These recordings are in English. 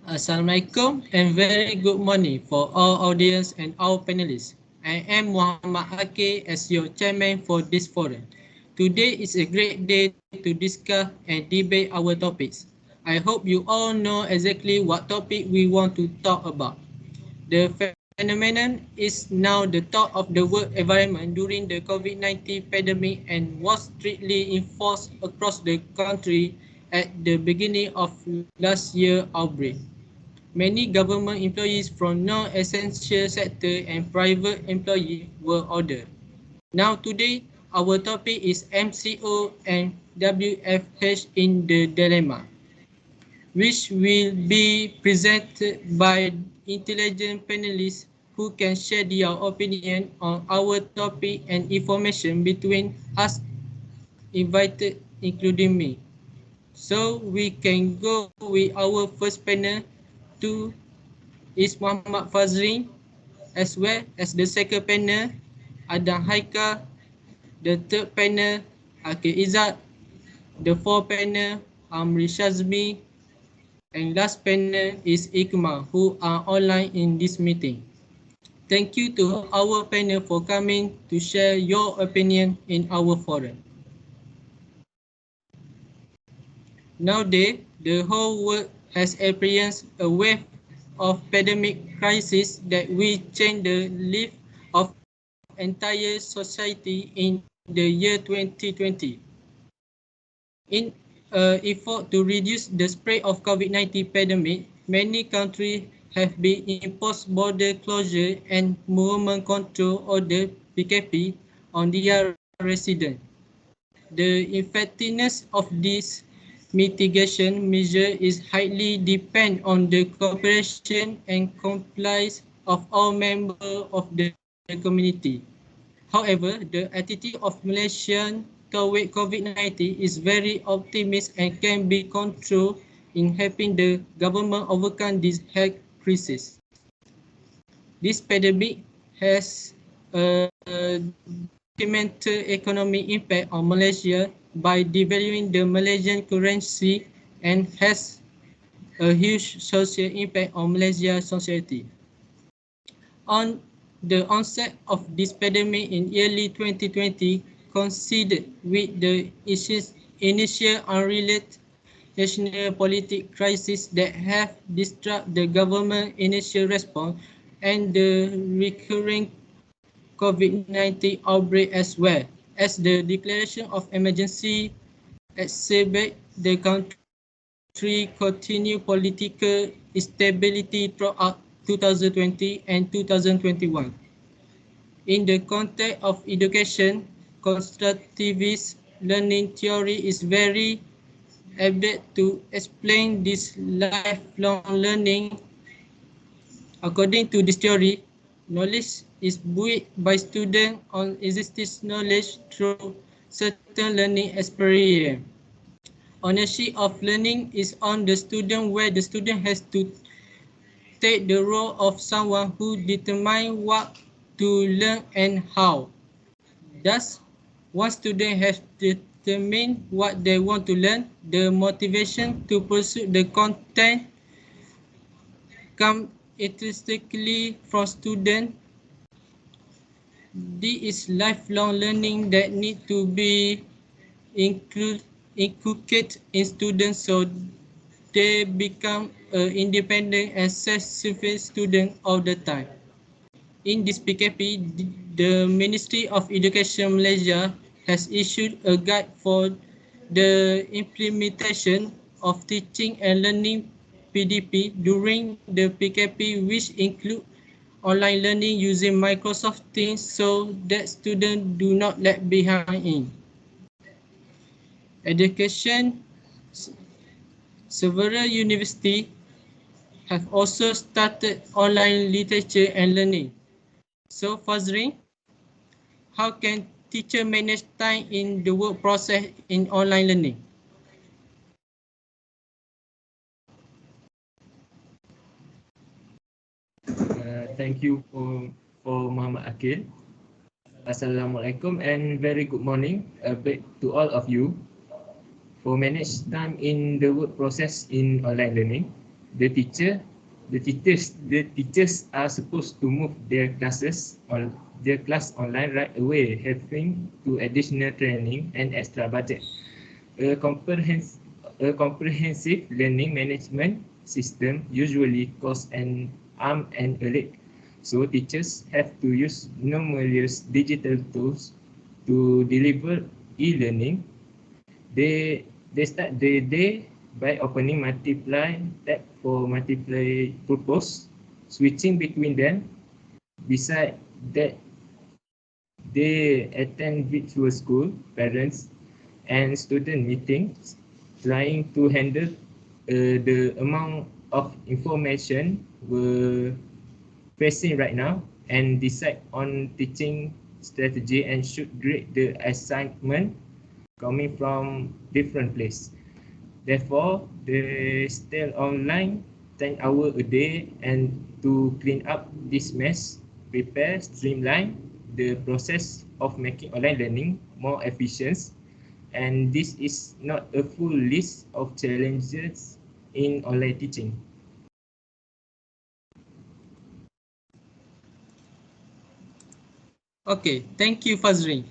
Assalamualaikum and very good morning for our audience and our panelists. I am Muhammad Akil as your chairman for this forum. Today is a great day to discuss and debate our topics. I hope you all know exactly what topic we want to talk about. The phenomenon is now the talk of the work environment during the COVID-19 pandemic and was strictly enforced across the country at the beginning of last year's outbreak. Many government employees from non-essential sector and private employees were ordered. Now today, our topic is MCO and WFH in the dilemma, which will be presented by intelligent panelists who can share their opinion on our topic and information between us invited, including me. So we can go with our first panel to is Muhammad Fazrin, as well as the second panel, Adam Haika, the third panel, Akil Izzat, the fourth panel, Amri Shazmi, and last panel is Ikma, who are online in this meeting. Thank you to our panel for coming to share your opinion in our forum. Nowadays, the whole world has experienced a wave of pandemic crisis that will change the life of entire society in the year 2020. In effort to reduce the spread of COVID-19 pandemic, many countries have been imposed border closure and movement control order (PKP) on their residents. The effectiveness of this mitigation measure is highly depend on the cooperation and compliance of all members of the community. However, the attitude of Malaysians toward COVID-19 is very optimistic and can be controlled in helping the government overcome this health crisis. This pandemic has a detrimental economic impact on Malaysia by devaluing the Malaysian currency and has a huge social impact on Malaysia's society. On the onset of this pandemic in early 2020, coincided with the initial unrelated national political crisis that have disrupted the government initial response and the recurring COVID-19 outbreak as well as the declaration of emergency exacerbate the country continued political instability throughout 2020 and 2021. In the context of education, constructivist learning theory is very apt to explain this lifelong learning. According to this theory, knowledge is built by students on existing knowledge through certain learning experience. Ownership of learning is on the student, where the student has to take the role of someone who determines what to learn and how. Thus, once students have determined what they want to learn, the motivation to pursue the content comes intrinsically from students. This is lifelong learning that needs to be inculcated in students so they become independent and self-sufficient students all the time. In this PKP, the Ministry of Education Malaysia has issued a guide for the implementation of teaching and learning PDP during the PKP, which include online learning using Microsoft Teams so that students do not lag behind in education. Several universities have also started online literature and learning. So Fazrin, how can teacher manage time in the work process in online learning? Thank you for Muhammad Akil. Assalamualaikum and very good morning to all of you. For manage time in the work process in online learning, The teachers are supposed to move their class online right away, having to additional training and extra budget. A comprehensive learning management system usually costs an arm and a leg. So teachers have to use numerous digital tools to deliver e-learning. They start the day by opening Multiply tab for multiply purpose, switching between them. Beside that, they attend virtual school, parents, and student meetings, trying to handle the amount of information we're facing right now and decide on teaching strategy and should grade the assignment coming from different place. Therefore, they stay online 10 hours a day and to clean up this mess, prepare, streamline the process of making online learning more efficient. And this is not a full list of challenges in online teaching. Okay, thank you, Fazrin.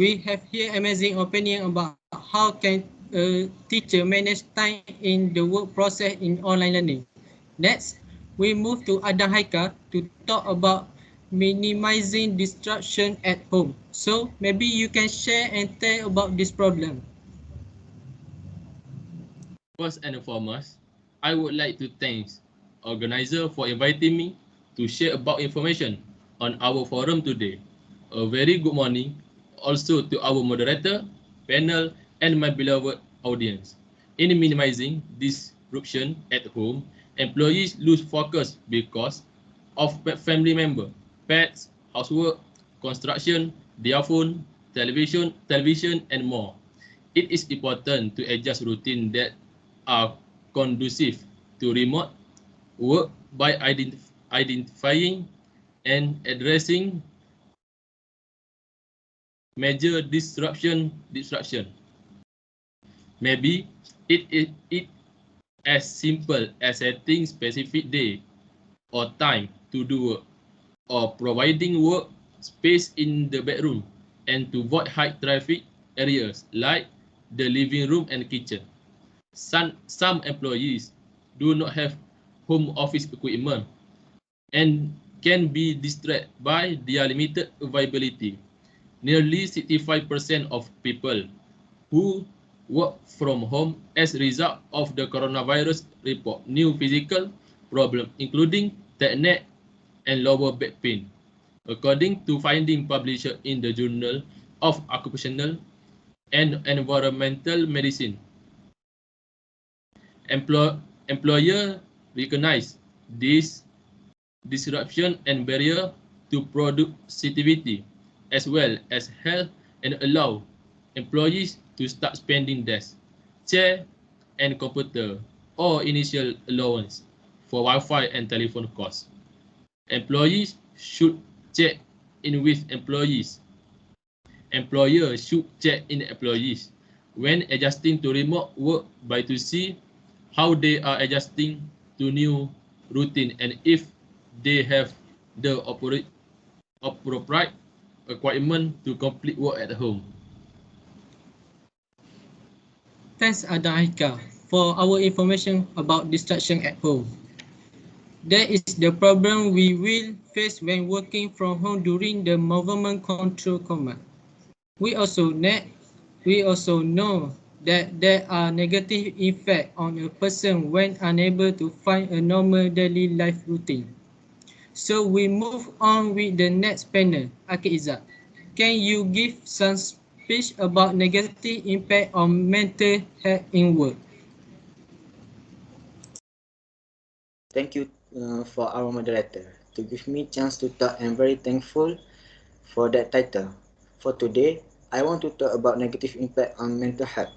We have here amazing opinion about how can a teacher manage time in the work process in online learning. Next, we move to Adam Haika to talk about minimizing distraction at home. So maybe you can share and tell about this problem. First and foremost, I would like to thank organizer for inviting me to share about information on our forum today. A very good morning also to our moderator, panel, and my beloved audience. In minimizing disruption at home, employees lose focus because of family member, pets, housework, construction, their phone, television, and more. It is important to adjust routine that are conducive to remote work by identifying and addressing major disruption. Maybe it as simple as setting specific day or time to do work, or providing work space in the bedroom and to avoid high traffic areas like the living room and kitchen. Some employees do not have home office equipment and can be distracted by their limited availability. Nearly 65% of people who work from home as a result of the coronavirus report new physical problems, including neck and lower back pain, according to findings published in the Journal of Occupational and Environmental Medicine. Employer recognize this disruption and barrier to productivity, as well as health, and allow employees to start spending desk, chair, and computer or initial allowance for Wi-Fi and telephone costs. Employees should check in with employees. Employers should check in employees when adjusting to remote work by to see how they are adjusting to new routine and if they have the appropriate equipment to complete work at home. Thanks, Adaika, for our information about distraction at home. That is the problem we will face when working from home during the movement control command. We also know that there are negative effects on a person when unable to find a normal daily life routine. So we move on with the next panel, Akid Izzat. Can you give some speech about negative impact on mental health in work? Thank you for our moderator to give me chance to talk. I'm very thankful for that title. For today, I want to talk about negative impact on mental health.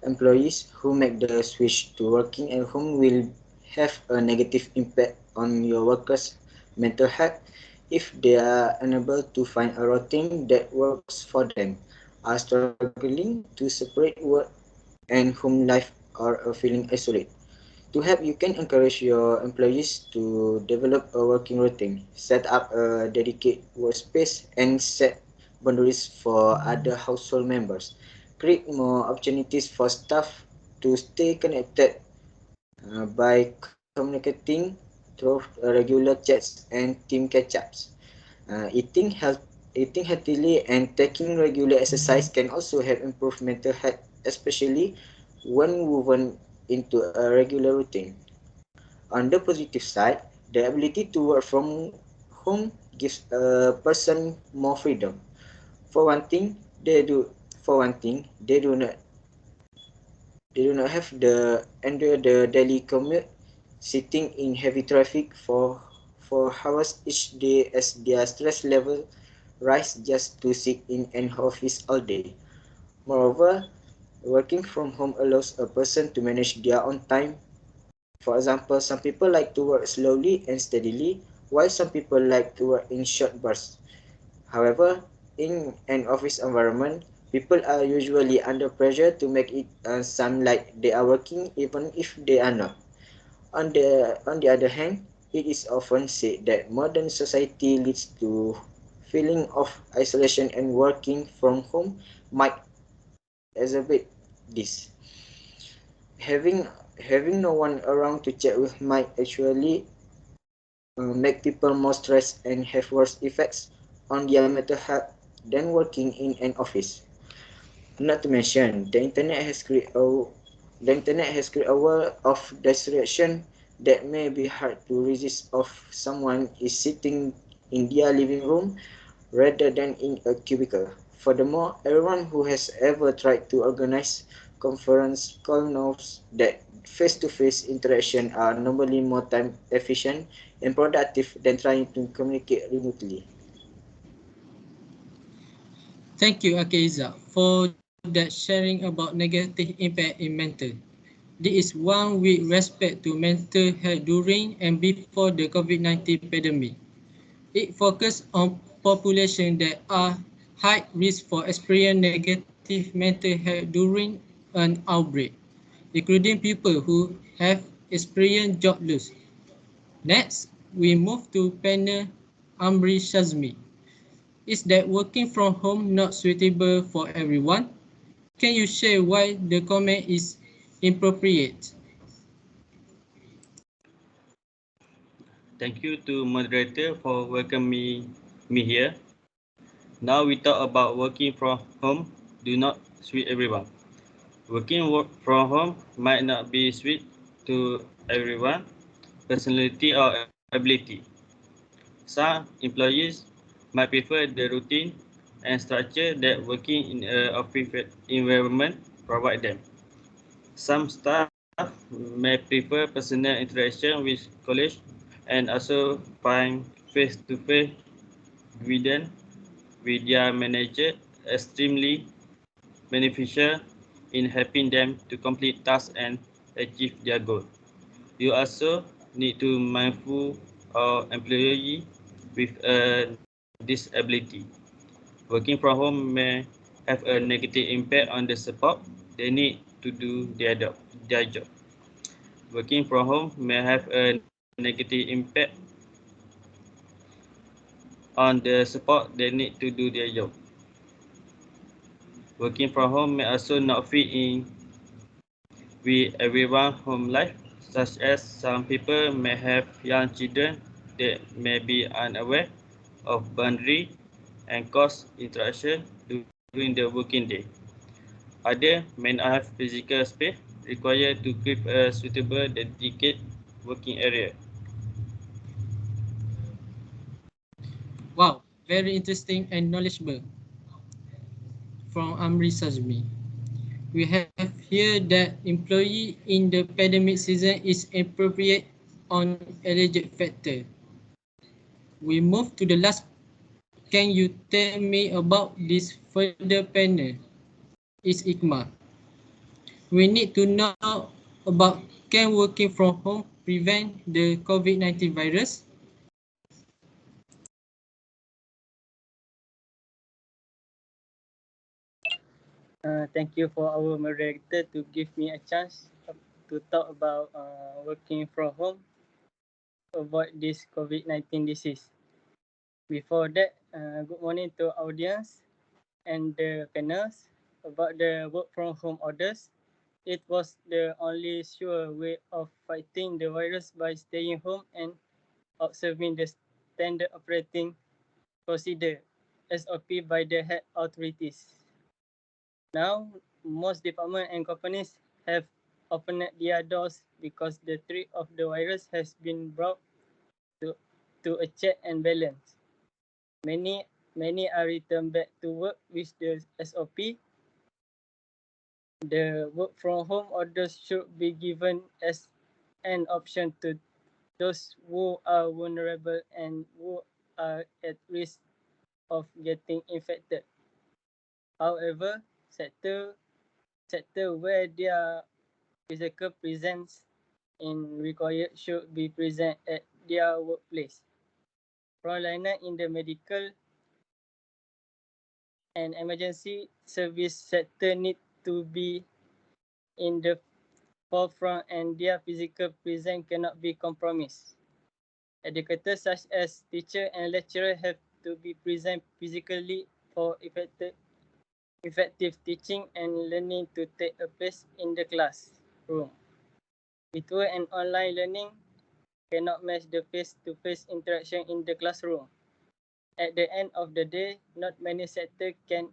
Employees who make the switch to working at home will have a negative impact on your workers' mental health if they are unable to find a routine that works for them, are struggling to separate work and home life, or are feeling isolated. To help, you can encourage your employees to develop a working routine, set up a dedicated workspace, and set boundaries for other household members. Create more opportunities for staff to stay connected by communicating through regular chats and team catch-ups. Eating healthily and taking regular exercise can also help improve mental health, especially when woven into a regular routine. On the positive side, the ability to work from home gives a person more freedom. For one thing, they do for one thing, they do not have the endure the daily commute, sitting in heavy traffic for hours each day as their stress level rise just to sit in an office all day. Moreover, working from home allows a person to manage their own time. For example, some people like to work slowly and steadily, while some people like to work in short bursts. However, in an office environment, people are usually under pressure to make it sound like they are working even if they are not. On the other hand, it is often said that modern society leads to feeling of isolation and working from home might exacerbate this. Having having no one around to chat with might actually make people more stressed and have worse effects on their mental health than working in an office. Not to mention, the internet has created a world of distraction that may be hard to resist if someone is sitting in their living room rather than in a cubicle. Furthermore, everyone who has ever tried to organize conference call knows that face-to-face interaction are normally more time efficient and productive than trying to communicate remotely. Thank you, Akeiza, for that sharing about negative impact in mental. This is one with respect to mental health during and before the COVID-19 pandemic. It focuses on populations that are high risk for experiencing negative mental health during an outbreak, including people who have experienced job loss. Next, we move to panel Amri Shazmi. Is that working from home not suitable for everyone? Can you share why the comment is inappropriate? Thank you to moderator for welcoming me here. Now we talk about working from home do not suit everyone. From home might not be suited to everyone, personality or ability. Some employees might prefer the routine and structure that working in an office environment provide them. Some staff may prefer personal interaction with colleagues and also find face-to-face guidance with their manager extremely beneficial in helping them to complete tasks and achieve their goal. You also need to mindful of employee with a disability. Working from home may have a negative impact on the support they need to do their job. Working from home may have a negative impact on the support they need to do their job. Working from home may also not fit in with everyone's home life, such as some people may have young children that may be unaware of boundary and cause interaction during the working day. Others may not have physical space required to keep a suitable dedicated working area. Wow, very interesting and knowledgeable from Amri Sajmi. We have here that employee in the pandemic season is appropriate on alleged factor. We move to the last. Can you tell me about this further panel? Is Ikma. We need to know about can working from home prevent the COVID-19 virus? Thank you for our moderator to give me a chance to talk about working from home to avoid this COVID-19 disease. Before that, good morning to audience and the panels. About the work from home orders, it was the only sure way of fighting the virus by staying home and observing the standard operating procedure SOP by the health authorities. Now, most departments and companies have opened their doors because the threat of the virus has been brought to a check and balance. Many are returned back to work with the SOP. The work from home orders should be given as an option to those who are vulnerable and who are at risk of getting infected. However, sector where their physical presence in required should be present at their workplace. Frontliner in the medical and emergency service sector need to be in the forefront and their physical presence cannot be compromised. Educators such as teachers and lecturers have to be present physically for effective teaching and learning to take a place in the classroom. Virtual and online learning cannot match the face-to-face interaction in the classroom. At the end of the day, not many sectors can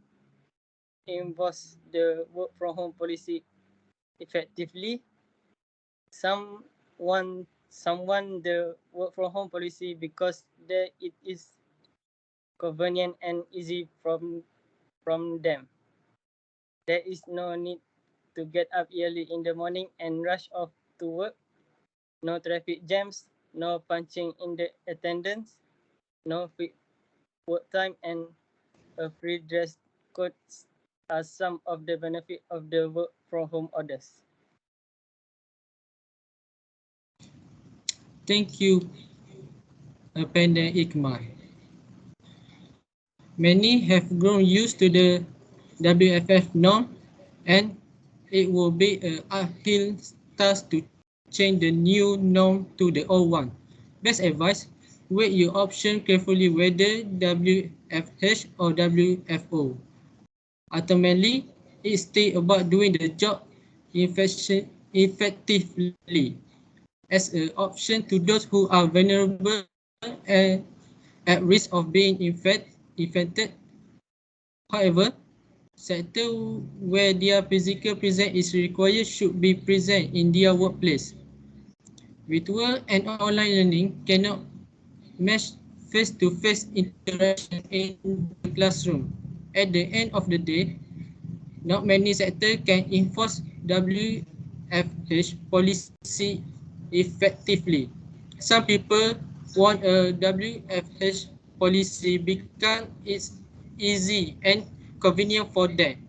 enforce the work from home policy effectively. Someone the work from home policy because there it is convenient and easy from them. There is no need to get up early in the morning and rush off to work. No traffic jams, no punching in the attendance, no fixed work time, and a free dress code are some of the benefits of the work from home orders. Thank you, Panda Ikmah. Many have grown used to the WFF norm, and it will be an uphill task to change the new norm to the old one. Best advice, weigh your option carefully whether WFH or WFO. Ultimately, it's still about doing the job effectively as an option to those who are vulnerable and at risk of being infected. However, sector where their physical presence is required should be present in their workplace. Virtual and online learning cannot match face-to-face interaction in the classroom. At the end of the day, not many sectors can enforce WFH policy effectively. Some people want a WFH policy because it's easy and convenient for them.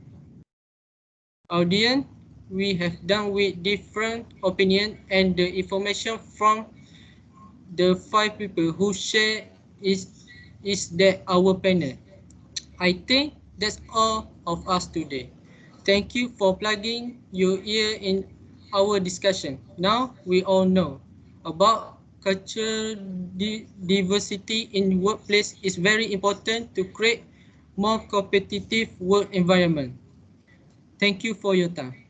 Audience, we have done with different opinions and the information from the 5 people who share is that our panel. I think that's all of us today. Thank you for plugging your ear in our discussion. Now we all know about cultural diversity in workplace is very important to create more competitive work environment. Thank you for your time.